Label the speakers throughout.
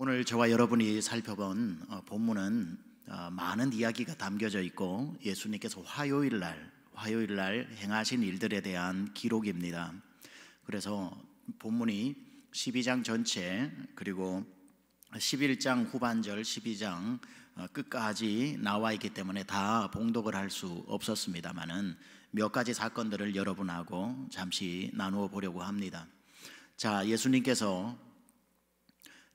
Speaker 1: 오늘 저와 여러분이 살펴본 본문은 많은 이야기가 담겨져 있고 예수님께서 화요일 날 행하신 일들에 대한 기록입니다. 그래서 본문이 12장 전체 그리고 11장 후반절 12장 끝까지 나와 있기 때문에 다 봉독을 할 수 없었습니다만은 몇 가지 사건들을 여러분하고 잠시 나누어 보려고 합니다. 자, 예수님께서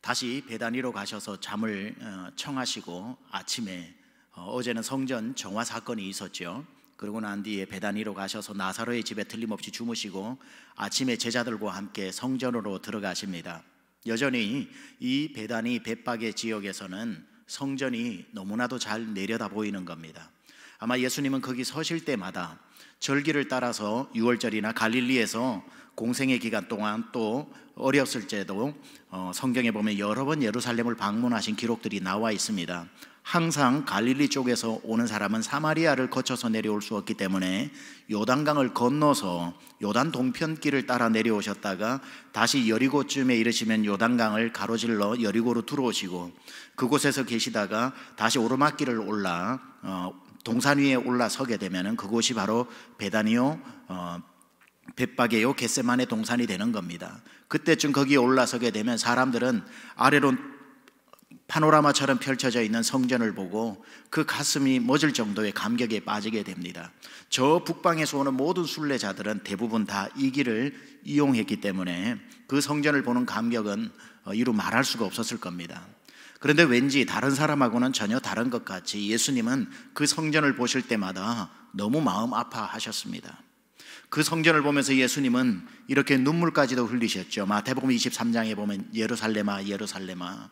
Speaker 1: 다시 베다니로 가셔서 잠을 청하시고 아침에 어제는 성전 정화 사건이 있었죠. 그러고 난 뒤에 베다니로 가셔서 나사로의 집에 틀림없이 주무시고 아침에 제자들과 함께 성전으로 들어가십니다. 여전히 이 베다니 벳박의 지역에서는 성전이 너무나도 잘 내려다 보이는 겁니다. 아마 예수님은 거기 서실 때마다 절기를 따라서 6월절이나 갈릴리에서 공생의 기간 동안 또 어렸을 때도 성경에 보면 여러 번 예루살렘을 방문하신 기록들이 나와 있습니다. 항상 갈릴리 쪽에서 오는 사람은 사마리아를 거쳐서 내려올 수 없기 때문에 요단강을 건너서 요단 동편길을 따라 내려오셨다가 다시 여리고쯤에 이르시면 요단강을 가로질러 여리고로 들어오시고 그곳에서 계시다가 다시 오르막길을 올라 동산 위에 올라서게 되면 그곳이 바로 베다니오 벳박에요 겟세마네 동산이 되는 겁니다. 그때쯤 거기에 올라서게 되면 사람들은 아래로 파노라마처럼 펼쳐져 있는 성전을 보고 그 가슴이 멎을 정도의 감격에 빠지게 됩니다. 저 북방에서 오는 모든 순례자들은 대부분 다 이 길을 이용했기 때문에 그 성전을 보는 감격은 이루 말할 수가 없었을 겁니다. 그런데 왠지 다른 사람하고는 전혀 다른 것 같이 예수님은 그 성전을 보실 때마다 너무 마음 아파하셨습니다. 그 성전을 보면서 예수님은 이렇게 눈물까지도 흘리셨죠. 마태복음 23장에 보면 예루살렘아 예루살렘아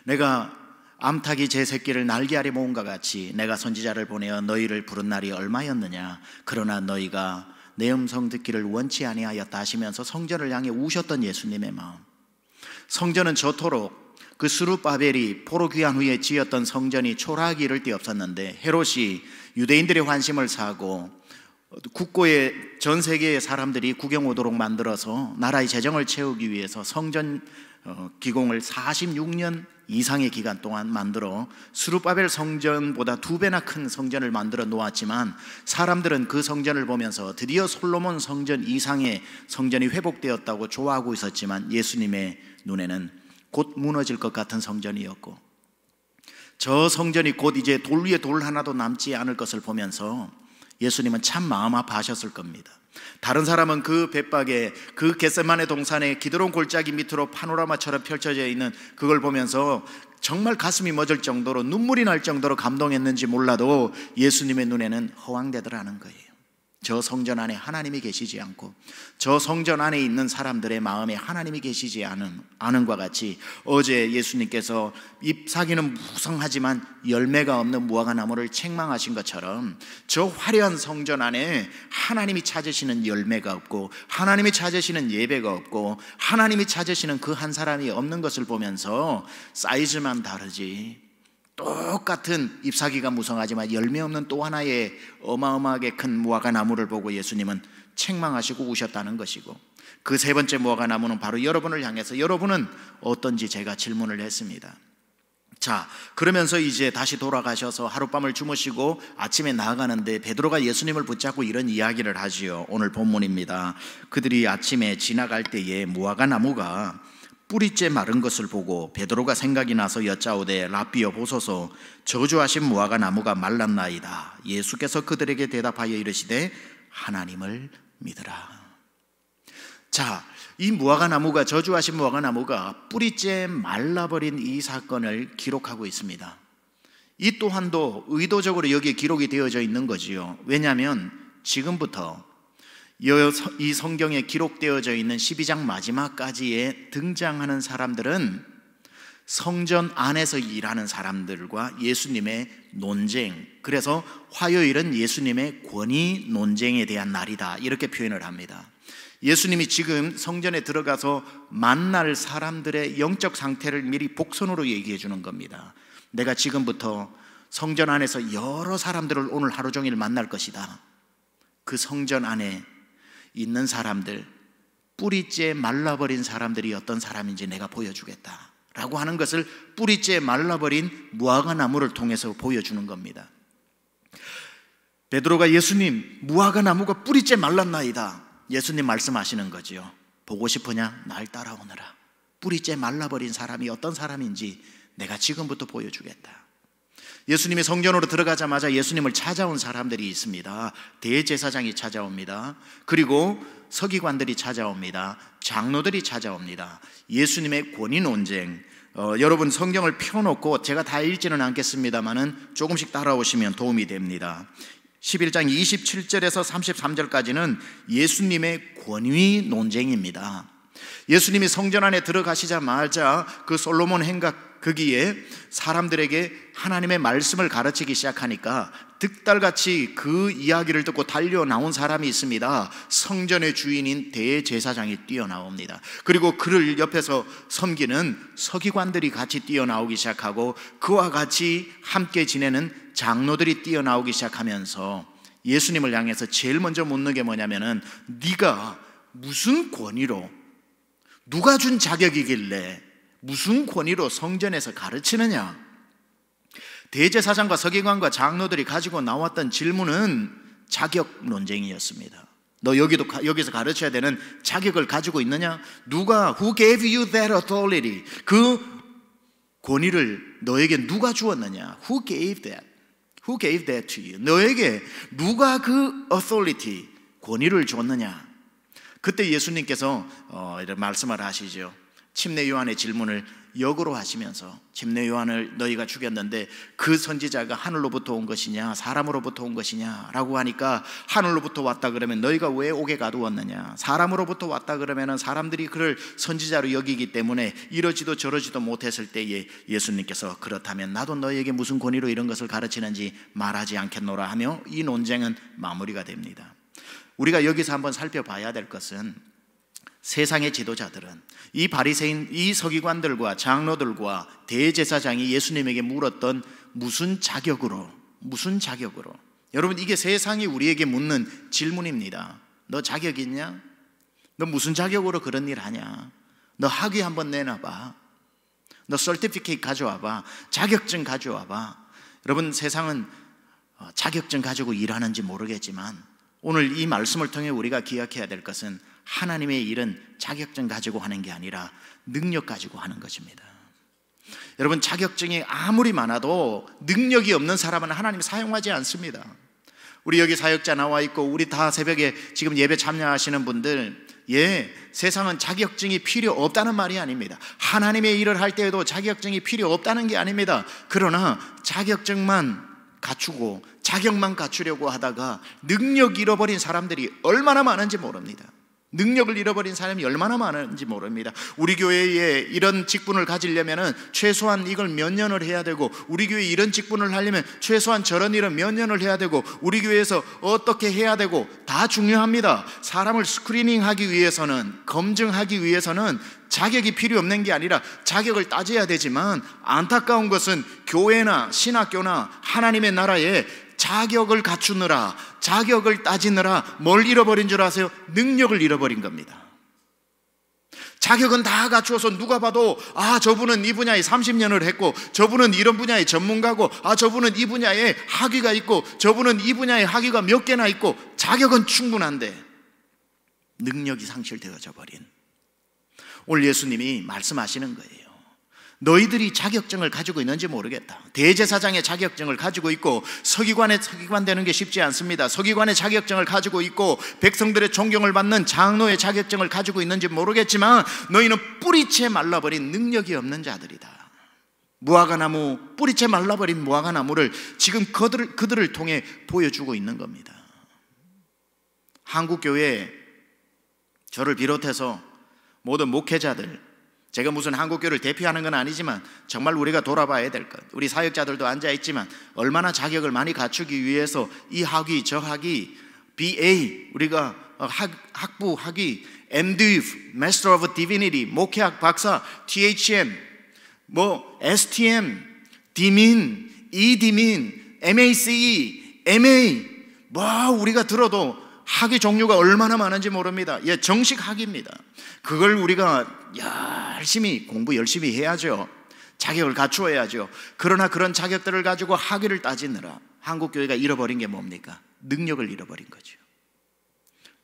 Speaker 1: 내가 암탉이 제 새끼를 날개 아래 모은과 같이 내가 선지자를 보내어 너희를 부른 날이 얼마였느냐. 그러나 너희가 내 음성 듣기를 원치 아니하였다 하시면서 성전을 향해 우셨던 예수님의 마음. 성전은 저토록 그 스룹바벨이 포로 귀환 후에 지었던 성전이 초라하기 이를 데 없었는데 헤롯이 유대인들의 환심을 사고 국고에 전 세계의 사람들이 구경 오도록 만들어서 나라의 재정을 채우기 위해서 성전 기공을 46년 이상의 기간 동안 만들어 스룹바벨 성전보다 2배나 큰 성전을 만들어 놓았지만 사람들은 그 성전을 보면서 드디어 솔로몬 성전 이상의 성전이 회복되었다고 좋아하고 있었지만 예수님의 눈에는 곧 무너질 것 같은 성전이었고 저 성전이 곧 이제 돌 위에 돌 하나도 남지 않을 것을 보면서 예수님은 참 마음 아파하셨을 겁니다. 다른 사람은 그 벳박에 그 겟세마네 동산의 기드론 골짜기 밑으로 파노라마처럼 펼쳐져 있는 그걸 보면서 정말 가슴이 멎을 정도로 눈물이 날 정도로 감동했는지 몰라도 예수님의 눈에는 허황되더라는 거예요. 저 성전 안에 하나님이 계시지 않고 저 성전 안에 있는 사람들의 마음에 하나님이 계시지 않은과 같이 어제 예수님께서 잎사귀는 무성하지만 열매가 없는 무화과나무를 책망하신 것처럼 저 화려한 성전 안에 하나님이 찾으시는 열매가 없고 하나님이 찾으시는 예배가 없고 하나님이 찾으시는 그 한 사람이 없는 것을 보면서 사이즈만 다르지 똑같은 잎사귀가 무성하지만 열매 없는 또 하나의 어마어마하게 큰 무화과 나무를 보고 예수님은 책망하시고 우셨다는 것이고 그 세 번째 무화과 나무는 바로 여러분을 향해서 여러분은 어떤지 제가 질문을 했습니다. 자, 그러면서 이제 다시 돌아가셔서 하룻밤을 주무시고 아침에 나아가는데 베드로가 예수님을 붙잡고 이런 이야기를 하지요. 오늘 본문입니다. 그들이 아침에 지나갈 때에 무화과 나무가 뿌리째 마른 것을 보고 베드로가 생각이 나서 여짜오되 랍비여 보소서 저주하신 무화과 나무가 말랐나이다. 예수께서 그들에게 대답하여 이르시되 하나님을 믿으라. 자, 이 무화과 나무가 저주하신 무화과 나무가 뿌리째 말라버린 이 사건을 기록하고 있습니다. 이 또한도 의도적으로 여기에 기록이 되어져 있는 거지요. 왜냐하면 지금부터 이 성경에 기록되어져 있는 12장 마지막까지에 등장하는 사람들은 성전 안에서 일하는 사람들과 예수님의 논쟁, 그래서 화요일은 예수님의 권위 논쟁에 대한 날이다 이렇게 표현을 합니다. 예수님이 지금 성전에 들어가서 만날 사람들의 영적 상태를 미리 복선으로 얘기해 주는 겁니다. 내가 지금부터 성전 안에서 여러 사람들을 오늘 하루 종일 만날 것이다. 그 성전 안에 있는 사람들, 뿌리째 말라버린 사람들이 어떤 사람인지 내가 보여주겠다. 라고 하는 것을 뿌리째 말라버린 무화과 나무를 통해서 보여주는 겁니다. 베드로가 예수님, 무화과 나무가 뿌리째 말랐나이다. 예수님 말씀하시는 거지요. 보고 싶으냐? 날 따라오너라. 뿌리째 말라버린 사람이 어떤 사람인지 내가 지금부터 보여주겠다. 예수님이 성전으로 들어가자마자 예수님을 찾아온 사람들이 있습니다. 대제사장이 찾아옵니다. 그리고 서기관들이 찾아옵니다. 장로들이 찾아옵니다. 예수님의 권위 논쟁. 여러분 성경을 펴놓고 제가 다 읽지는 않겠습니다만은 조금씩 따라오시면 도움이 됩니다. 11장 27절에서 33절까지는 예수님의 권위 논쟁입니다. 예수님이 성전 안에 들어가시자마자 그 솔로몬 행각 거기에 사람들에게 하나님의 말씀을 가르치기 시작하니까 득달같이 그 이야기를 듣고 달려 나온 사람이 있습니다. 성전의 주인인 대제사장이 뛰어나옵니다. 그리고 그를 옆에서 섬기는 서기관들이 같이 뛰어나오기 시작하고 그와 같이 함께 지내는 장로들이 뛰어나오기 시작하면서 예수님을 향해서 제일 먼저 묻는 게 뭐냐면은 네가 무슨 권위로, 누가 준 자격이길래 무슨 권위로 성전에서 가르치느냐? 대제사장과 서기관과 장로들이 가지고 나왔던 질문은 자격 논쟁이었습니다. 너 여기서 가르쳐야 되는 자격을 가지고 있느냐? 누가 Who gave you that authority? 그 권위를 너에게 누가 주었느냐? Who gave that? Who gave that to you? 너에게 누가 그 authority, 권위를 줬느냐? 그때 예수님께서 이런 말씀을 하시죠. 침례 요한의 질문을 역으로 하시면서 침례 요한을 너희가 죽였는데 그 선지자가 하늘로부터 온 것이냐 사람으로부터 온 것이냐 라고 하니까 하늘로부터 왔다 그러면 너희가 왜 옥에 가두었느냐, 사람으로부터 왔다 그러면 사람들이 그를 선지자로 여기기 때문에 이러지도 저러지도 못했을 때에 예수님께서 그렇다면 나도 너희에게 무슨 권위로 이런 것을 가르치는지 말하지 않겠노라 하며 이 논쟁은 마무리가 됩니다. 우리가 여기서 한번 살펴봐야 될 것은 세상의 지도자들은 이 바리새인, 이 서기관들과 장로들과 대제사장이 예수님에게 물었던 무슨 자격으로, 여러분 이게 세상이 우리에게 묻는 질문입니다. 너 자격 있냐? 너 무슨 자격으로 그런 일 하냐? 너 학위 한번 내놔봐. 너 서티피케이트 가져와봐. 자격증 가져와봐. 여러분 세상은 자격증 가지고 일하는지 모르겠지만 오늘 이 말씀을 통해 우리가 기억해야 될 것은 하나님의 일은 자격증 가지고 하는 게 아니라 능력 가지고 하는 것입니다. 여러분 자격증이 아무리 많아도 능력이 없는 사람은 하나님 사용하지 않습니다. 우리 여기 사역자 나와 있고 우리 다 새벽에 지금 예배 참여하시는 분들, 세상은 자격증이 필요 없다는 말이 아닙니다. 하나님의 일을 할 때에도 자격증이 필요 없다는 게 아닙니다. 그러나 자격증만 갖추고 자격만 갖추려고 하다가 능력 잃어버린 사람들이 얼마나 많은지 모릅니다. 능력을 잃어버린 사람이 얼마나 많은지 모릅니다. 우리 교회에 이런 직분을 가지려면 최소한 이걸 몇 년을 해야 되고, 우리 교회에 이런 직분을 하려면 최소한 저런 일은 몇 년을 해야 되고, 우리 교회에서 어떻게 해야 되고, 다 중요합니다. 사람을 스크리닝하기 위해서는, 검증하기 위해서는 자격이 필요 없는 게 아니라 자격을 따져야 되지만, 안타까운 것은 교회나 신학교나 하나님의 나라에 자격을 갖추느라, 자격을 따지느라 뭘 잃어버린 줄 아세요? 능력을 잃어버린 겁니다. 자격은 다 갖추어서 누가 봐도 저분은 이 분야에 30년을 했고, 저분은 이런 분야의 전문가고, 저분은 이 분야에 학위가 있고, 저분은 이 분야에 학위가 몇 개나 있고, 자격은 충분한데 능력이 상실되어져 버린, 오늘 예수님이 말씀하시는 거예요. 너희들이 자격증을 가지고 있는지 모르겠다. 대제사장의 자격증을 가지고 있고, 서기관 되는 게 쉽지 않습니다. 서기관의 자격증을 가지고 있고, 백성들의 존경을 받는 장로의 자격증을 가지고 있는지 모르겠지만 너희는 뿌리채 말라버린 능력이 없는 자들이다. 무화과나무, 뿌리채 말라버린 무화과나무를 지금 그들을 통해 보여주고 있는 겁니다. 한국교회, 저를 비롯해서 모든 목회자들, 제가 무슨 한국교회를 대표하는 건 아니지만 정말 우리가 돌아봐야 될 것, 우리 사역자들도 앉아있지만 얼마나 자격을 많이 갖추기 위해서 이 학위, 저 학위, BA, 우리가 학부 학위, MDiv, Master of Divinity, 목회학 박사, THM, STM, DMin, EDmin, MACE, MA, 우리가 들어도 학위 종류가 얼마나 많은지 모릅니다. 예, 정식 학위입니다. 그걸 우리가 공부 열심히 해야죠. 자격을 갖추어야죠. 그러나 그런 자격들을 가지고 학위를 따지느라 한국 교회가 잃어버린 게 뭡니까? 능력을 잃어버린 거죠.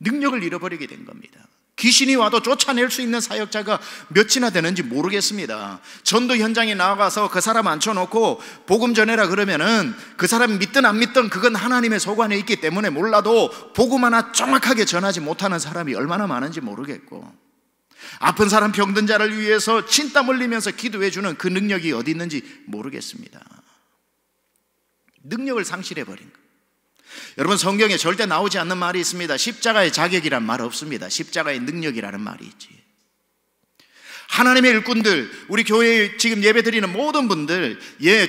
Speaker 1: 능력을 잃어버리게 된 겁니다. 귀신이 와도 쫓아낼 수 있는 사역자가 몇이나 되는지 모르겠습니다. 전도 현장에 나가서 그 사람 앉혀놓고 복음 전해라 그러면은 그 사람이 믿든 안 믿든 그건 하나님의 소관에 있기 때문에 몰라도 복음 하나 정확하게 전하지 못하는 사람이 얼마나 많은지 모르겠고, 아픈 사람 병든 자를 위해서 진땀 흘리면서 기도해주는 그 능력이 어디 있는지 모르겠습니다. 능력을 상실해버린 것. 여러분, 성경에 절대 나오지 않는 말이 있습니다. 십자가의 자격이란 말 없습니다. 십자가의 능력이라는 말이 있지. 하나님의 일꾼들, 우리 교회에 지금 예배드리는 모든 분들,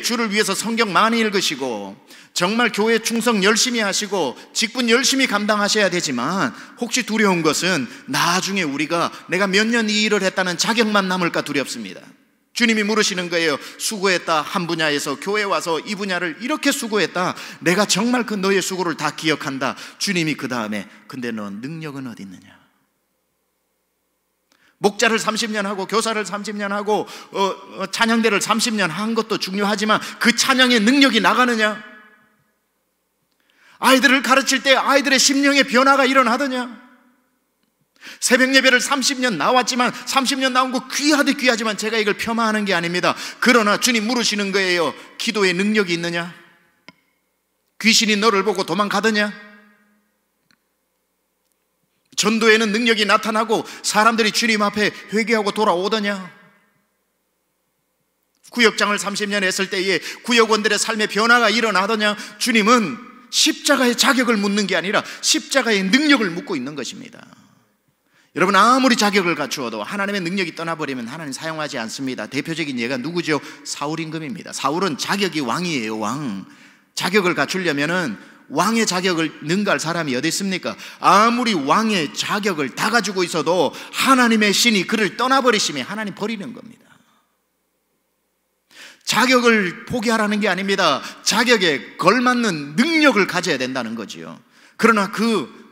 Speaker 1: 주를 위해서 성경 많이 읽으시고 정말 교회 충성 열심히 하시고 직분 열심히 감당하셔야 되지만, 혹시 두려운 것은 나중에 우리가 내가 몇 년 이 일을 했다는 자격만 남을까 두렵습니다. 주님이 물으시는 거예요. 수고했다. 한 분야에서 교회 와서 이 분야를 이렇게 수고했다. 내가 정말 그 너의 수고를 다 기억한다. 주님이 그 다음에 근데 너 능력은 어디 있느냐? 목자를 30년 하고 교사를 30년 하고 찬양대를 30년 한 것도 중요하지만 그 찬양의 능력이 나가느냐? 아이들을 가르칠 때 아이들의 심령의 변화가 일어나더냐? 새벽 예배를 30년 나왔지만 30년 나온 거 귀하듯 귀하지만 제가 이걸 폄하하는 게 아닙니다. 그러나 주님 물으시는 거예요. 기도의 능력이 있느냐? 귀신이 너를 보고 도망가더냐? 전도에는 능력이 나타나고 사람들이 주님 앞에 회개하고 돌아오더냐? 구역장을 30년 했을 때에 구역원들의 삶의 변화가 일어나더냐? 주님은 십자가의 자격을 묻는 게 아니라 십자가의 능력을 묻고 있는 것입니다. 여러분, 아무리 자격을 갖추어도 하나님의 능력이 떠나버리면 하나님 사용하지 않습니다. 대표적인 예가 누구죠? 사울 임금입니다. 사울은 자격이 왕이에요. 왕. 자격을 갖추려면은 왕의 자격을 능가할 사람이 어디 있습니까? 아무리 왕의 자격을 다 가지고 있어도 하나님의 신이 그를 떠나버리시면 하나님 버리는 겁니다. 자격을 포기하라는 게 아닙니다. 자격에 걸맞는 능력을 가져야 된다는 거지요. 그러나 그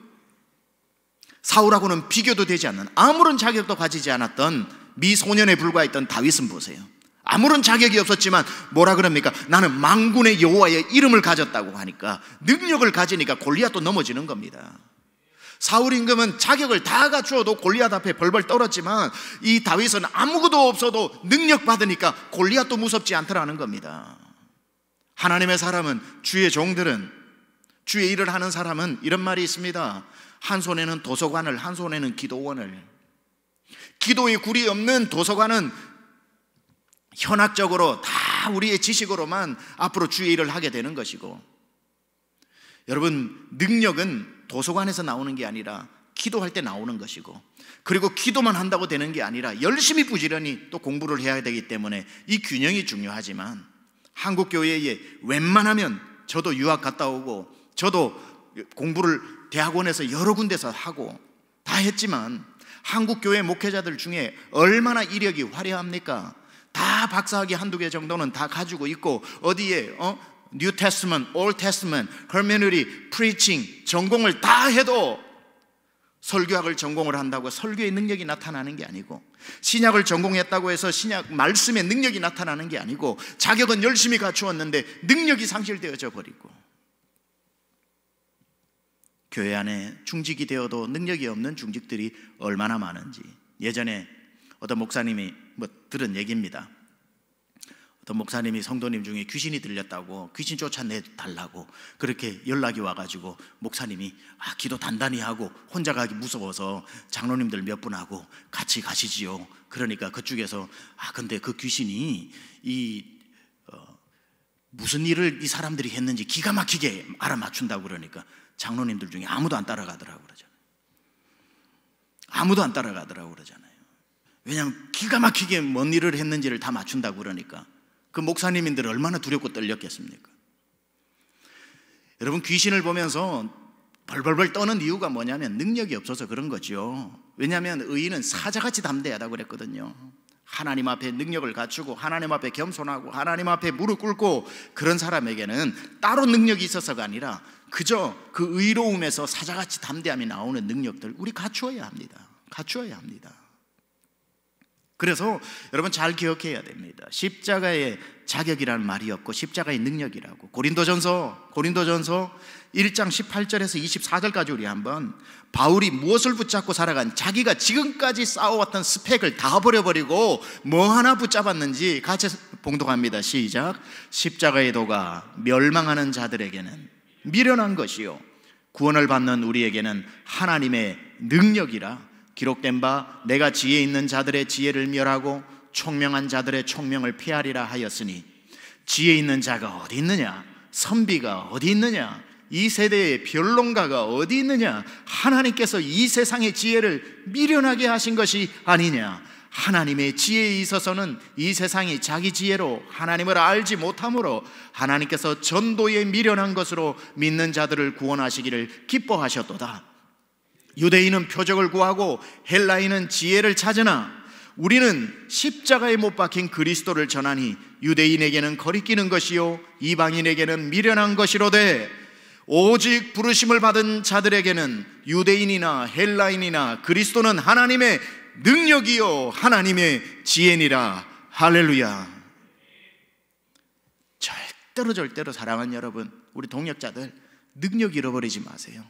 Speaker 1: 사울하고는 비교도 되지 않는, 아무런 자격도 가지지 않았던 미소년에 불과했던 다윗은 보세요. 아무런 자격이 없었지만 뭐라 그럽니까? 나는 만군의 여호와의 이름을 가졌다고 하니까, 능력을 가지니까 골리앗도 넘어지는 겁니다. 사울 임금은 자격을 다 갖추어도 골리앗 앞에 벌벌 떨었지만 이 다윗은 아무것도 없어도 능력 받으니까 골리앗도 무섭지 않더라는 겁니다. 하나님의 사람은, 주의 종들은, 주의 일을 하는 사람은 이런 말이 있습니다. 한 손에는 도서관을, 한 손에는 기도원을. 기도의 굴이 없는 도서관은 현학적으로 다 우리의 지식으로만 앞으로 주의 일을 하게 되는 것이고, 여러분, 능력은 도서관에서 나오는 게 아니라 기도할 때 나오는 것이고, 그리고 기도만 한다고 되는 게 아니라 열심히 부지런히 또 공부를 해야 되기 때문에 이 균형이 중요하지만, 한국 교회에 웬만하면 저도 유학 갔다 오고 저도 공부를 대학원에서 여러 군데서 하고 다 했지만 한국 교회 목회자들 중에 얼마나 이력이 화려합니까? 다 박사학위 한두 개 정도는 다 가지고 있고 어디에 New Testament, Old Testament, Hermeneutics, Preaching 전공을 다 해도 설교학을 전공을 한다고 설교의 능력이 나타나는 게 아니고, 신약을 전공했다고 해서 신약 말씀의 능력이 나타나는 게 아니고, 자격은 열심히 갖추었는데 능력이 상실되어져 버리고, 교회 안에 중직이 되어도 능력이 없는 중직들이 얼마나 많은지. 예전에 어떤 목사님이 들은 얘기입니다. 어떤 목사님이 성도님 중에 귀신이 들렸다고, 귀신 쫓아내달라고 그렇게 연락이 와가지고 목사님이 기도 단단히 하고 혼자 가기 무서워서 장로님들 몇 분하고 같이 가시지요. 그러니까 그쪽에서 근데 그 귀신이 무슨 일을 이 사람들이 했는지 기가 막히게 알아맞춘다고 그러니까 장로님들 중에 아무도 안 따라가더라고 그러잖아요. 아무도 안 따라가더라고 그러잖아요. 왜냐하면 기가 막히게 뭔 일을 했는지를 다 맞춘다고 그러니까 그 목사님인들 얼마나 두렵고 떨렸겠습니까? 여러분, 귀신을 보면서 벌벌벌 떠는 이유가 뭐냐면 능력이 없어서 그런 거죠. 왜냐하면 의인은 사자같이 담대하다고 그랬거든요. 하나님 앞에 능력을 갖추고 하나님 앞에 겸손하고 하나님 앞에 무릎 꿇고 그런 사람에게는 따로 능력이 있어서가 아니라 그저 그 의로움에서 사자같이 담대함이 나오는 능력들 우리 갖추어야 합니다. 갖추어야 합니다. 그래서 여러분 잘 기억해야 됩니다. 십자가의 자격이라는 말이 없고 십자가의 능력이라고. 고린도전서 1장 18절에서 24절까지 우리 한번 바울이 무엇을 붙잡고 살아간 자기가 지금까지 쌓아왔던 스펙을 다 버려버리고 뭐 하나 붙잡았는지 같이 봉독합니다. 시작. 십자가의 도가 멸망하는 자들에게는 미련한 것이요 구원을 받는 우리에게는 하나님의 능력이라. 기록된 바 내가 지혜 있는 자들의 지혜를 멸하고 총명한 자들의 총명을 피하리라 하였으니 지혜 있는 자가 어디 있느냐? 선비가 어디 있느냐? 이 세대의 변론가가 어디 있느냐? 하나님께서 이 세상의 지혜를 미련하게 하신 것이 아니냐? 하나님의 지혜에 있어서는 이 세상이 자기 지혜로 하나님을 알지 못함으로 하나님께서 전도에 미련한 것으로 믿는 자들을 구원하시기를 기뻐하셨도다. 유대인은 표적을 구하고 헬라인은 지혜를 찾으나 우리는 십자가에 못 박힌 그리스도를 전하니 유대인에게는 거리끼는 것이요 이방인에게는 미련한 것이로되 오직 부르심을 받은 자들에게는 유대인이나 헬라인이나 그리스도는 하나님의 능력이요 하나님의 지혜니라. 할렐루야. 절대로 사랑하는 여러분, 우리 동역자들 능력 잃어버리지 마세요.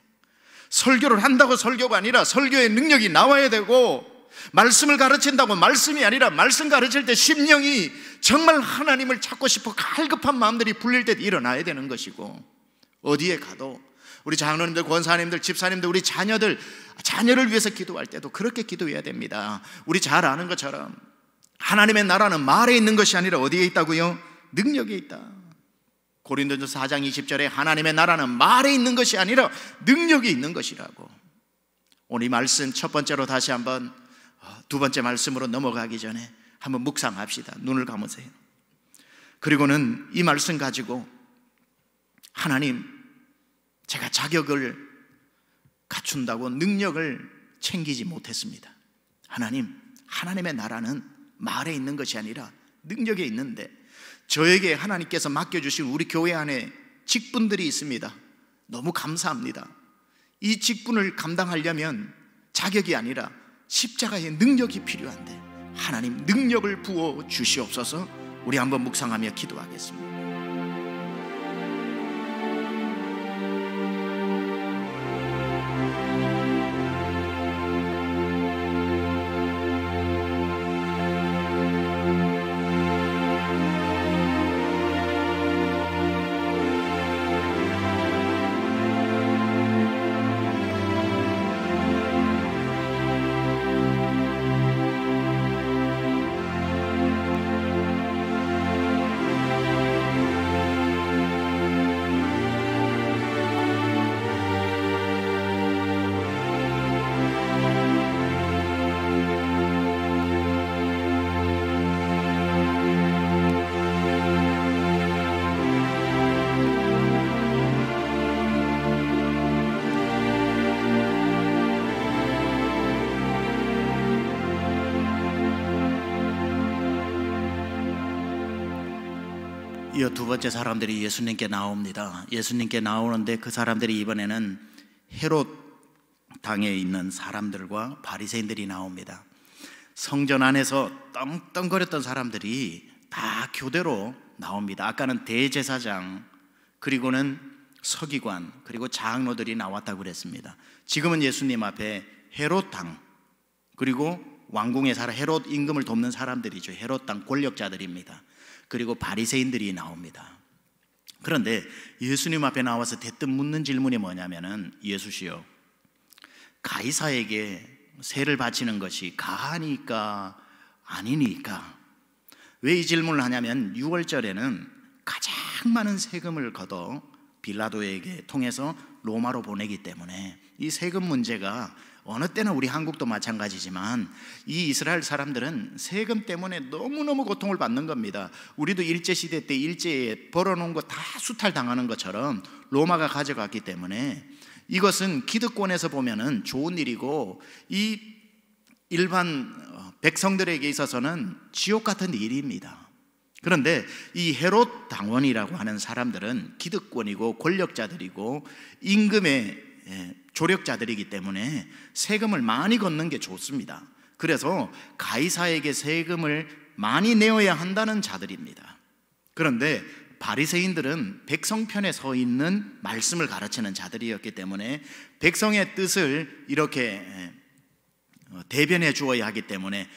Speaker 1: 설교를 한다고 설교가 아니라 설교의 능력이 나와야 되고, 말씀을 가르친다고 말씀이 아니라 말씀 가르칠 때 심령이 정말 하나님을 찾고 싶어 갈급한 마음들이 불릴 때 일어나야 되는 것이고, 어디에 가도 우리 장로님들, 권사님들, 집사님들, 우리 자녀를 위해서 기도할 때도 그렇게 기도해야 됩니다. 우리 잘 아는 것처럼 하나님의 나라는 말에 있는 것이 아니라 어디에 있다고요? 능력에 있다. 고린도전서 4장 20절에 하나님의 나라는 말에 있는 것이 아니라 능력이 있는 것이라고. 오늘 이 말씀 첫 번째로 다시 한번 두 번째 말씀으로 넘어가기 전에 한번 묵상합시다. 눈을 감으세요. 그리고는 이 말씀 가지고 하나님, 제가 자격을 갖춘다고 능력을 챙기지 못했습니다. 하나님, 하나님의 나라는 말에 있는 것이 아니라 능력에 있는데 저에게 하나님께서 맡겨주신 우리 교회 안에 직분들이 있습니다. 너무 감사합니다. 이 직분을 감당하려면 자격이 아니라 십자가의 능력이 필요한데 하나님 능력을 부어 주시옵소서. 우리 한번 묵상하며 기도하겠습니다. 이어 두 번째 사람들이 예수님께 나옵니다. 예수님께 나오는데 그 사람들이 이번에는 헤롯 당에 있는 사람들과 바리새인들이 나옵니다. 성전 안에서 떵떵거렸던 사람들이 다 교대로 나옵니다. 아까는 대제사장, 그리고는 서기관, 그리고 장로들이 나왔다고 그랬습니다. 지금은 예수님 앞에 헤롯 당, 그리고 왕궁에 살아 헤롯 임금을 돕는 사람들이죠. 헤롯 당 권력자들입니다. 그리고 바리새인들이 나옵니다. 그런데 예수님 앞에 나와서 대뜸 묻는 질문이 뭐냐면은, 예수시여, 가이사에게 세를 바치는 것이 가하니까 아니니까? 왜 이 질문을 하냐면 6월절에는 가장 많은 세금을 걷어 빌라도에게 통해서 로마로 보내기 때문에 이 세금 문제가 어느 때나 우리 한국도 마찬가지지만 이 이스라엘 사람들은 세금 때문에 너무너무 고통을 받는 겁니다. 우리도 일제시대 때 일제에 벌어놓은 거 다 수탈당하는 것처럼 로마가 가져갔기 때문에 이것은 기득권에서 보면은 좋은 일이고, 이 일반 백성들에게 있어서는 지옥 같은 일입니다. 그런데 이 헤롯 당원이라고 하는 사람들은 기득권이고 권력자들이고 임금의 조력자들이기 때문에 세금을 많이 걷는 게 좋습니다. 그래서 가이사에게 세금을 많이 내어야 한다는 자들입니다. 그런데 바리새인들은 백성 편에 서 있는 말씀을 가르치는 자들이었기 때문에 백성의 뜻을 이렇게 대변해 주어야 하기 때문에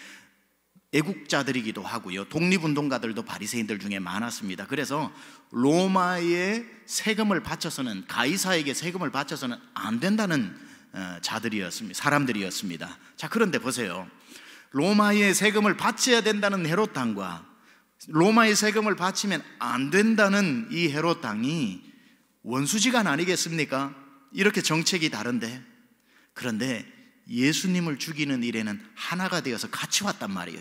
Speaker 1: 애국자들이기도 하고요, 독립운동가들도 바리새인들 중에 많았습니다. 그래서 로마에 세금을 바쳐서는, 가이사에게 세금을 바쳐서는 안 된다는 자들이었습니다. 사람들이었습니다. 자, 그런데 보세요. 로마에 세금을 바쳐야 된다는 헤롯 당과 로마에 세금을 바치면 안 된다는 이 헤롯 당이 원수지간 아니겠습니까? 이렇게 정책이 다른데. 그런데 예수님을 죽이는 일에는 하나가 되어서 같이 왔단 말이에요.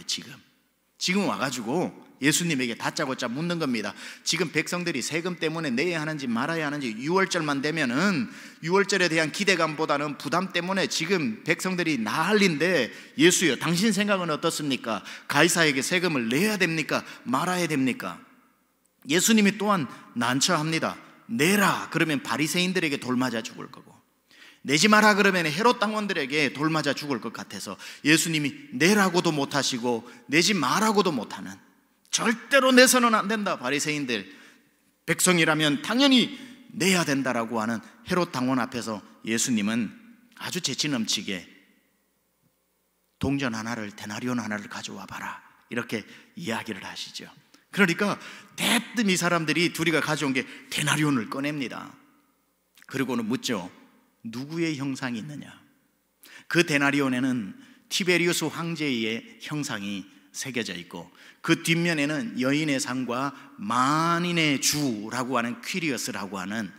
Speaker 1: 지금 와가지고 예수님에게 다짜고짜 묻는 겁니다. 지금 백성들이 세금 때문에 내야 하는지 말아야 하는지, 6월절만 되면은 6월절에 대한 기대감보다는 부담 때문에 지금 백성들이 난리인데, 예수여, 당신 생각은 어떻습니까? 가이사에게 세금을 내야 됩니까? 말아야 됩니까? 예수님이 또한 난처합니다. 내라 그러면 바리새인들에게 돌맞아 죽을 거고, 내지 마라 그러면 헤롯 당원들에게 돌맞아 죽을 것 같아서 예수님이 내라고도 못하시고 내지 마라고도 못하는, 절대로 내서는 안 된다, 바리새인들 백성이라면 당연히 내야 된다라고 하는 헤롯 당원 앞에서 예수님은 아주 재치 넘치게 동전 하나를, 데나리온 하나를 가져와 봐라, 이렇게 이야기를 하시죠. 그러니까 대뜸 이 사람들이 둘이가 가져온 게 데나리온을 꺼냅니다. 그리고는 묻죠. 누구의 형상이 있느냐? 그 데나리온에는 티베리우스 황제의 형상이 새겨져 있고, 그 뒷면에는 여인의 상과 만인의 주라고 하는 퀴리어스라고 하는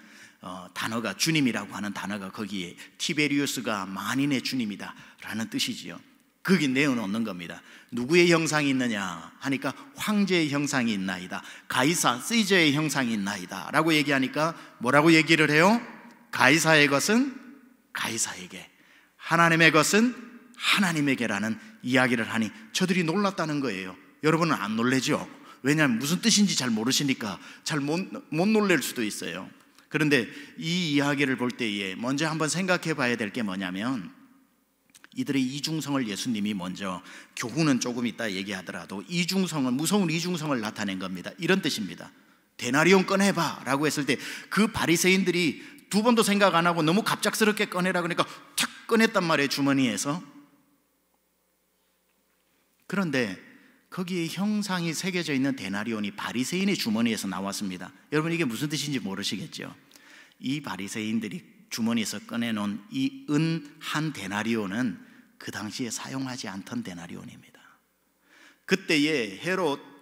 Speaker 1: 단어가, 주님이라고 하는 단어가 거기에, 티베리우스가 만인의 주님이다 라는 뜻이지요. 거기 내어놓는 겁니다. 누구의 형상이 있느냐 하니까 황제의 형상이 있나이다, 가이사 시저의 형상이 있나이다 라고 얘기하니까 뭐라고 얘기를 해요? 가이사의 것은 가이사에게, 하나님의 것은 하나님에게라는 이야기를 하니 저들이 놀랐다는 거예요. 여러분은 안 놀래죠? 왜냐하면 무슨 뜻인지 잘 모르시니까 잘 못 놀랄 수도 있어요. 그런데 이 이야기를 볼 때에 먼저 한번 생각해 봐야 될 게 뭐냐면, 이들의 이중성을 예수님이 먼저, 교훈은 조금 이따 얘기하더라도 이중성은, 무서운 이중성을 나타낸 겁니다. 이런 뜻입니다. 데나리온 꺼내봐 라고 했을 때 그 바리새인들이 두 번도 생각 안 하고 너무 갑작스럽게 꺼내라 그러니까 탁 꺼냈단 말이에요, 주머니에서. 그런데 거기에 형상이 새겨져 있는 데나리온이 바리새인의 주머니에서 나왔습니다. 여러분, 이게 무슨 뜻인지 모르시겠죠? 이 바리새인들이 주머니에서 꺼내놓은 이 은 한 데나리온은 그 당시에 사용하지 않던 데나리온입니다. 그때의 헤롯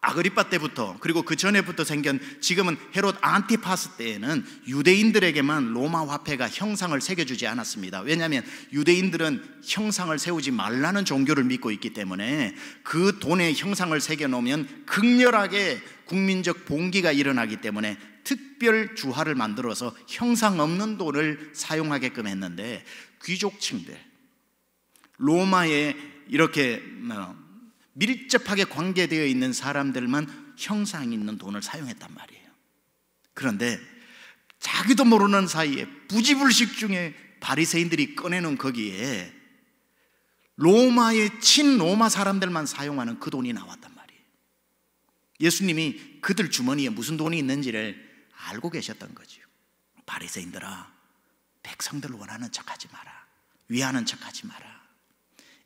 Speaker 1: 아그리파 때부터, 그리고 그 전에부터 생긴, 지금은 헤롯 안티파스 때에는 유대인들에게만 로마 화폐가 형상을 새겨주지 않았습니다. 왜냐하면 유대인들은 형상을 세우지 말라는 종교를 믿고 있기 때문에 그 돈에 형상을 새겨놓으면 극렬하게 국민적 봉기가 일어나기 때문에 특별 주화를 만들어서 형상 없는 돈을 사용하게끔 했는데, 귀족층들, 로마에 이렇게 밀접하게 관계되어 있는 사람들만 형상 있는 돈을 사용했단 말이에요. 그런데 자기도 모르는 사이에 부지불식 중에 바리새인들이 꺼내놓은 거기에 로마의 친로마 사람들만 사용하는 그 돈이 나왔단 말이에요. 예수님이 그들 주머니에 무슨 돈이 있는지를 알고 계셨던 거죠. 바리새인들아, 백성들 원하는 척하지 마라, 위하는 척하지 마라,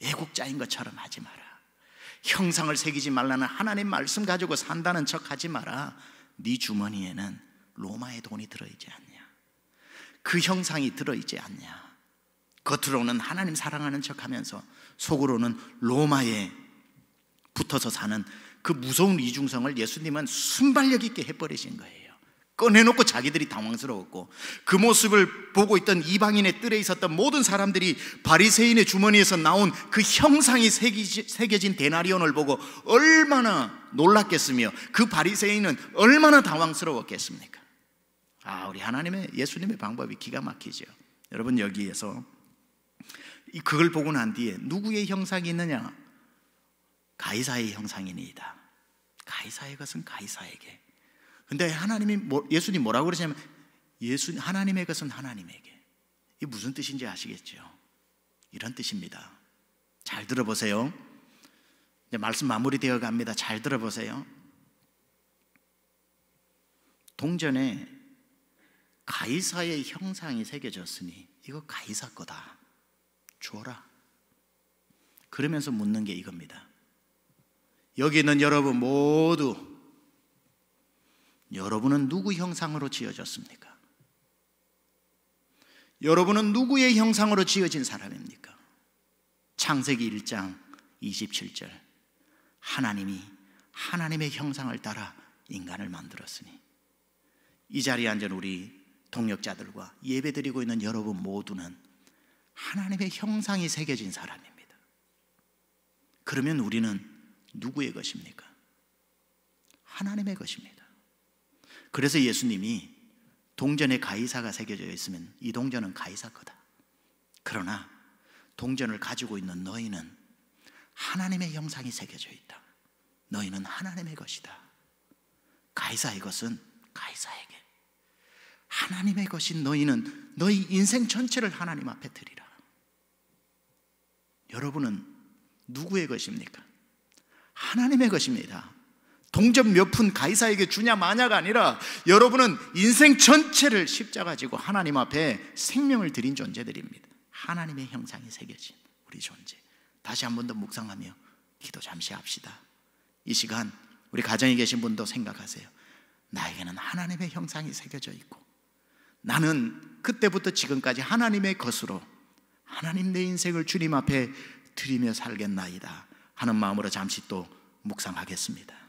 Speaker 1: 애국자인 것처럼 하지 마라, 형상을 새기지 말라는 하나님 말씀 가지고 산다는 척하지 마라. 네 주머니에는 로마의 돈이 들어있지 않냐, 그 형상이 들어있지 않냐. 겉으로는 하나님 사랑하는 척하면서 속으로는 로마에 붙어서 사는 그 무서운 이중성을 예수님은 순발력 있게 해버리신 거예요. 꺼내놓고 자기들이 당황스러웠고, 그 모습을 보고 있던 이방인의 뜰에 있었던 모든 사람들이 바리새인의 주머니에서 나온 그 형상이 새겨진 데나리온을 보고 얼마나 놀랐겠으며, 그 바리새인은 얼마나 당황스러웠겠습니까? 우리 하나님의, 예수님의 방법이 기가 막히죠. 여러분, 여기에서 그걸 보고 난 뒤에 누구의 형상이 있느냐? 가이사의 형상이니이다. 가이사의 것은 가이사에게. 근데 예수님 뭐라고 그러냐면 하나님의 것은 하나님에게. 이게 무슨 뜻인지 아시겠죠? 이런 뜻입니다. 잘 들어보세요. 이제 말씀 마무리되어 갑니다. 잘 들어보세요. 동전에 가이사의 형상이 새겨졌으니 이거 가이사 거다, 주어라. 그러면서 묻는 게 이겁니다. 여기 있는 여러분 모두, 여러분은 누구 형상으로 지어졌습니까? 여러분은 누구의 형상으로 지어진 사람입니까? 창세기 1장 27절, 하나님이 하나님의 형상을 따라 인간을 만들었으니. 이 자리에 앉은 우리 동역자들과 예배드리고 있는 여러분 모두는 하나님의 형상이 새겨진 사람입니다. 그러면 우리는 누구의 것입니까? 하나님의 것입니다. 그래서 예수님이 동전에 가이사가 새겨져 있으면 이 동전은 가이사 거다. 그러나 동전을 가지고 있는 너희는 하나님의 형상이 새겨져 있다. 너희는 하나님의 것이다. 가이사의 것은 가이사에게, 하나님의 것인 너희는 너희 인생 전체를 하나님 앞에 드리라. 여러분은 누구의 것입니까? 하나님의 것입니다. 동전 몇 푼 가이사에게 주냐 마냐가 아니라 여러분은 인생 전체를 십자가 지고 하나님 앞에 생명을 드린 존재들입니다. 하나님의 형상이 새겨진 우리 존재. 다시 한 번 더 묵상하며 기도 잠시 합시다. 이 시간 우리 가정에 계신 분도 생각하세요. 나에게는 하나님의 형상이 새겨져 있고 나는 그때부터 지금까지 하나님의 것으로 하나님 내 인생을 주님 앞에 드리며 살겠나이다 하는 마음으로 잠시 또 묵상하겠습니다.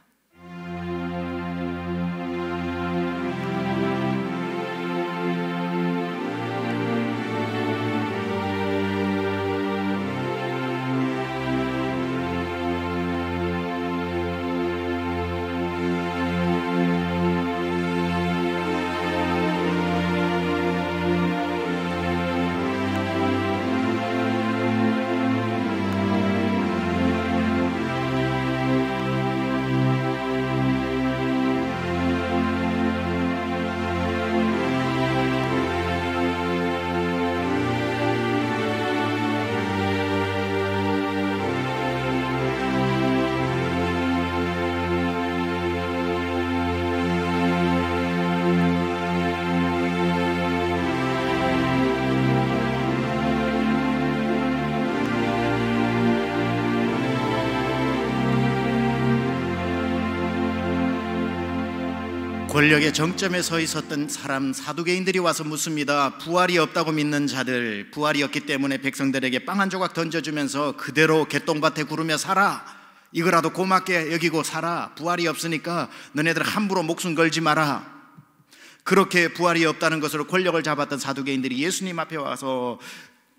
Speaker 1: 권력의 정점에 서 있었던 사람 사두개인들이 와서 묻습니다. 부활이 없다고 믿는 자들, 부활이 없기 때문에 백성들에게 빵 한 조각 던져주면서 그대로 개똥밭에 구르며 살아, 이거라도 고맙게 여기고 살아, 부활이 없으니까 너네들 함부로 목숨 걸지 마라. 그렇게 부활이 없다는 것으로 권력을 잡았던 사두개인들이 예수님 앞에 와서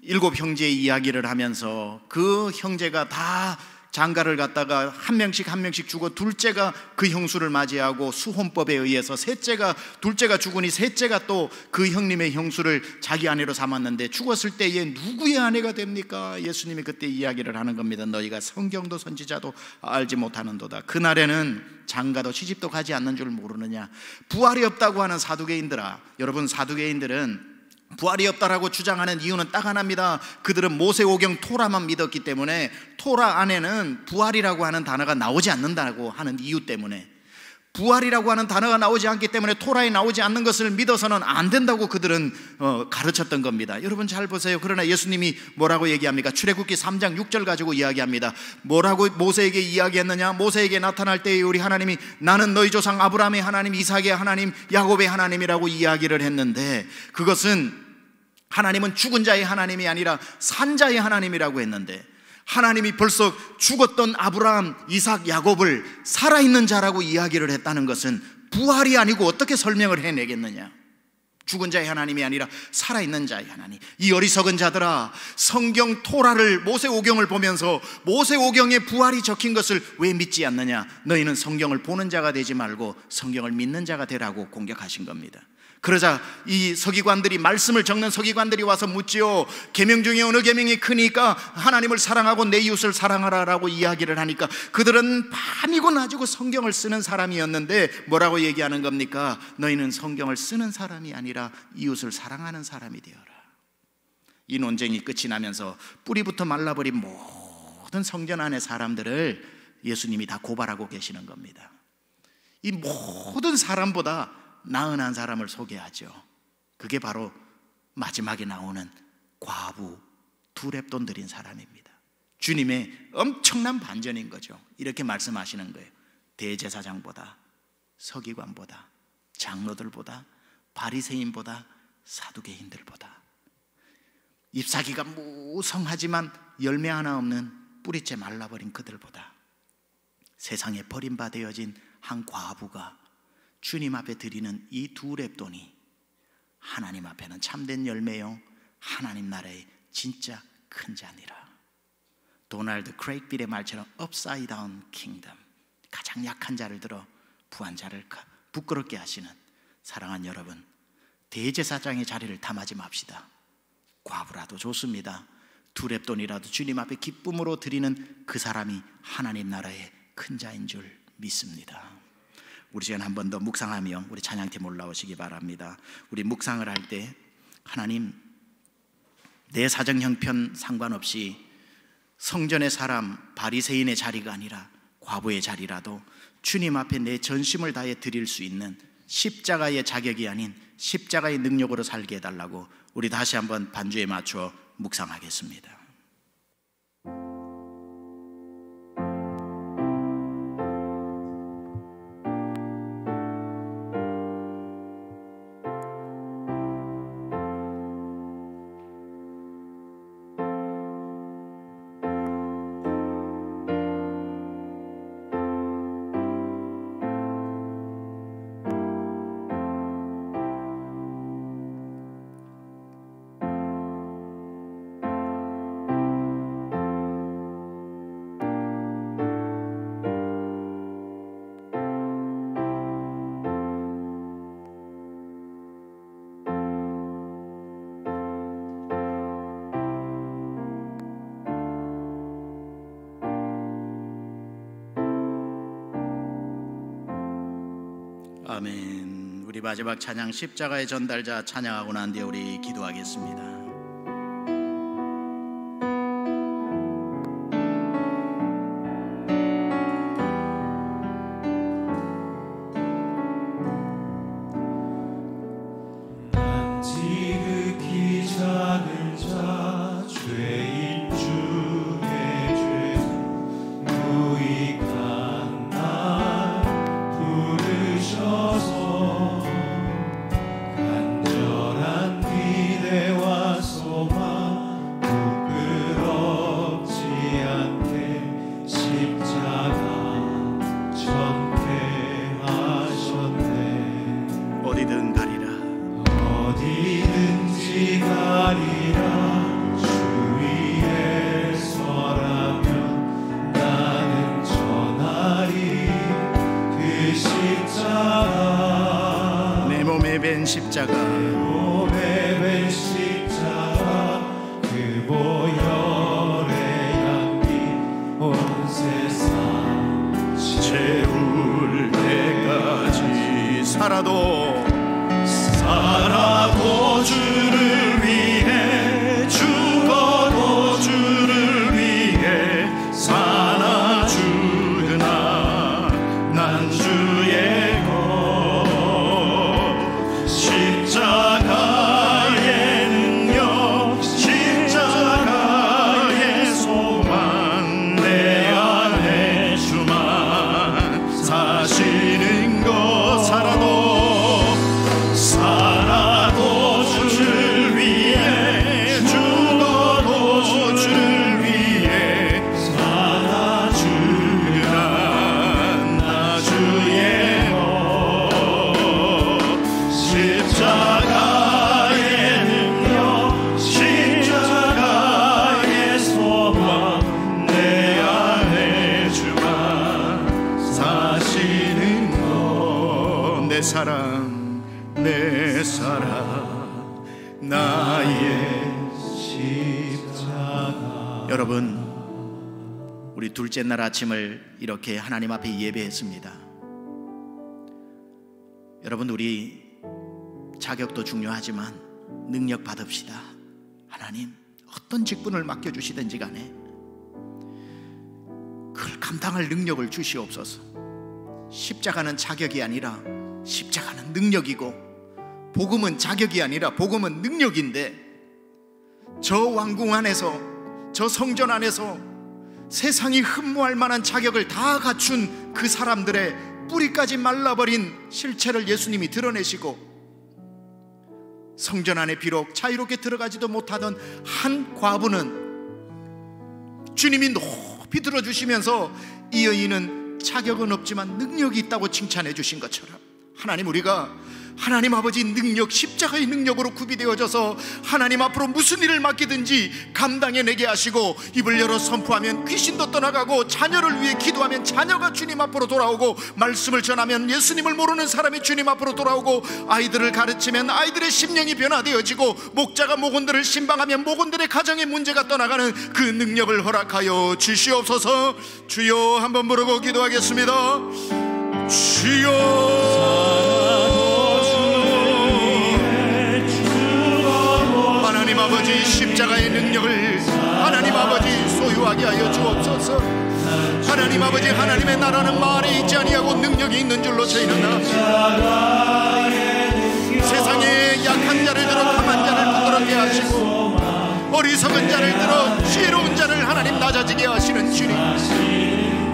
Speaker 1: 7 형제의 이야기를 하면서 그 형제가 다 장가를 갔다가 한 명씩 죽어 둘째가 그 형수를 맞이하고 수혼법에 의해서 둘째가 죽으니 셋째가 또 그 형님의 형수를 자기 아내로 삼았는데 죽었을 때 얘 누구의 아내가 됩니까? 예수님이 그때 이야기를 하는 겁니다. 너희가 성경도 선지자도 알지 못하는도다. 그날에는 장가도 시집도 가지 않는 줄 모르느냐. 부활이 없다고 하는 사두개인들아, 여러분 사두개인들은 부활이 없다라고 주장하는 이유는 딱 하나입니다. 그들은 모세오경 토라만 믿었기 때문에 토라 안에는 부활이라고 하는 단어가 나오지 않는다고 하는 이유 때문에, 부활이라고 하는 단어가 나오지 않기 때문에 토라에 나오지 않는 것을 믿어서는 안 된다고 그들은 가르쳤던 겁니다. 여러분 잘 보세요. 그러나 예수님이 뭐라고 얘기합니까? 출애굽기 3장 6절 가지고 이야기합니다. 뭐라고 모세에게 이야기했느냐? 모세에게 나타날 때에 우리 하나님이 나는 너희 조상 아브라함의 하나님, 이삭의 하나님, 야곱의 하나님이라고 이야기를 했는데, 그것은 하나님은 죽은 자의 하나님이 아니라 산 자의 하나님이라고 했는데, 하나님이 벌써 죽었던 아브라함, 이삭, 야곱을 살아있는 자라고 이야기를 했다는 것은 부활이 아니고 어떻게 설명을 해내겠느냐? 죽은 자의 하나님이 아니라 살아있는 자의 하나님. 이 어리석은 자들아, 성경 토라를, 모세오경을 보면서 모세오경에 부활이 적힌 것을 왜 믿지 않느냐? 너희는 성경을 보는 자가 되지 말고 성경을 믿는 자가 되라고 공격하신 겁니다. 그러자 이 서기관들이, 말씀을 적는 서기관들이 와서 묻지요. 계명 중에 어느 계명이 크니까 하나님을 사랑하고 내 이웃을 사랑하라라고 이야기를 하니까 그들은 밤이고 낮이고 성경을 쓰는 사람이었는데 뭐라고 얘기하는 겁니까? 너희는 성경을 쓰는 사람이 아니라 이웃을 사랑하는 사람이 되어라. 이 논쟁이 끝이 나면서 뿌리부터 말라버린 모든 성전 안의 사람들을 예수님이 다 고발하고 계시는 겁니다. 이 모든 사람보다 나은 한 사람을 소개하죠. 그게 바로 마지막에 나오는 과부 두 렙돈 드린 사람입니다. 주님의 엄청난 반전인 거죠. 이렇게 말씀하시는 거예요. 대제사장보다, 서기관보다, 장로들보다, 바리새인보다, 사두개인들보다, 잎사귀가 무성하지만 열매 하나 없는 뿌리째 말라버린 그들보다, 세상에 버림받아여진 한 과부가 주님 앞에 드리는 이 두 렙돈이 하나님 앞에는 참된 열매요, 하나님 나라의 진짜 큰 자니라. 도널드 크레이필의 말처럼 upside down kingdom, 가장 약한 자를 들어 부한 자를 부끄럽게 하시는, 사랑하는 여러분, 대제사장의 자리를 탐하지 맙시다. 과부라도 좋습니다. 두 렙돈이라도 주님 앞에 기쁨으로 드리는 그 사람이 하나님 나라의 큰 자인 줄 믿습니다. 우리 시간 한 번 더 묵상하며 우리 찬양팀 올라오시기 바랍니다. 우리 묵상을 할 때 하나님, 내 사정 형편 상관없이 성전의 사람, 바리새인의 자리가 아니라 과부의 자리라도 주님 앞에 내 전심을 다해 드릴 수 있는 십자가의 자격이 아닌 십자가의 능력으로 살게 해달라고 우리 다시 한번 반주에 맞춰 묵상하겠습니다. 아멘. 우리 마지막 찬양 십자가의 전달자 찬양하고 난 뒤에 우리 기도하겠습니다. 십자가, 몸에 밴 십자가, 그 보혈의 향기 온 세상 채울 때까지 살아도 주를 위해, 죽어도 주를 위해 사나 주나 난 주의 십자가의 능력, 십자가의 소망, 내 안에 주만 사시는 것, 살아도 주를 위해, 죽어도 주를 위해 사나 주나 나 주의 십자가의 능력, 십자가의 소망, 내 안에 주만 사시는 것, 내 사랑, 내 사랑 나의 십자가. 여러분, 우리 둘째 날 아침을 이렇게 하나님 앞에 예배했습니다. 여러분, 우리 자격도 중요하지만 능력 받읍시다. 하나님, 어떤 직분을 맡겨주시든지 간에 그걸 감당할 능력을 주시옵소서. 십자가는 자격이 아니라 십자가는 능력이고, 복음은 자격이 아니라 복음은 능력인데, 저 왕궁 안에서, 저 성전 안에서 세상이 흠모할 만한 자격을 다 갖춘 그 사람들의 뿌리까지 말라버린 실체를 예수님이 드러내시고, 성전 안에 비록 자유롭게 들어가지도 못하던 한 과부는 주님이 높이 들어주시면서 이 여인은 자격은 없지만 능력이 있다고 칭찬해 주신 것처럼, 하나님, 우리가 하나님 아버지 능력, 십자가의 능력으로 구비되어져서 하나님 앞으로 무슨 일을 맡기든지 감당해내게 하시고, 입을 열어 선포하면 귀신도 떠나가고, 자녀를 위해 기도하면 자녀가 주님 앞으로 돌아오고, 말씀을 전하면 예수님을 모르는 사람이 주님 앞으로 돌아오고, 아이들을 가르치면 아이들의 심령이 변화되어지고, 목자가 목원들을 신방하면 목원들의 가정의 문제가 떠나가는 그 능력을 허락하여 주시옵소서. 주여, 한번 부르고 기도하겠습니다. 주여, 하나님 아버지, 십자가의 능력을 하나님 아버지 소유하게 하여 주옵소서. 하나님 아버지, 하나님의 나라는 말에 있지 아니하고 능력이 있는 줄로 저희는 세상에 약한 자를 들어 강한 자를 부드럽게 하시고, 어리석은 자를 들어 지혜로운 자를 하나님 낮아지게 하시는 주님,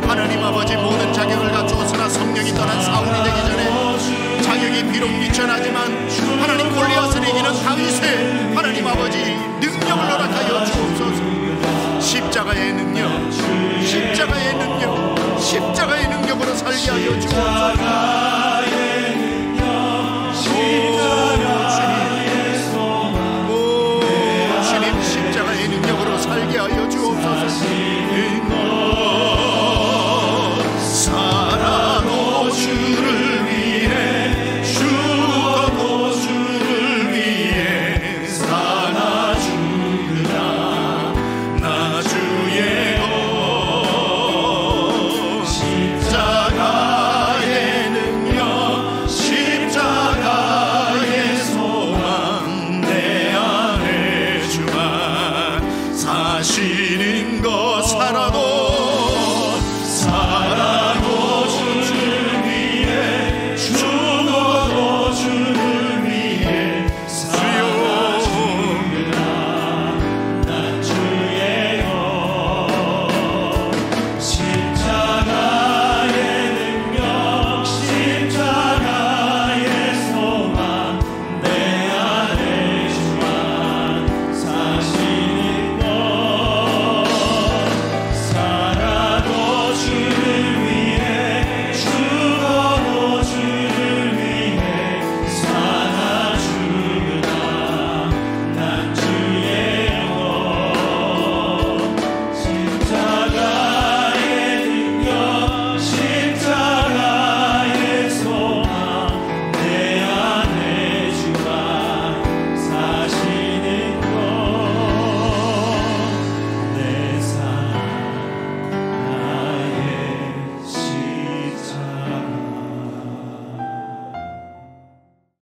Speaker 1: 하나님 아버지, 모든 자격을 갖추었으나 성령이 떠난 사울이 되기 전에 자격이 비록 미천하지만 하나님 골리앗을 이기는 다윗의 하나님 아버지 능력을 허락하여 주옵소서. 십자가의 능력, 십자가의 능력, 십자가의 능력으로 살게 하여 주옵소서.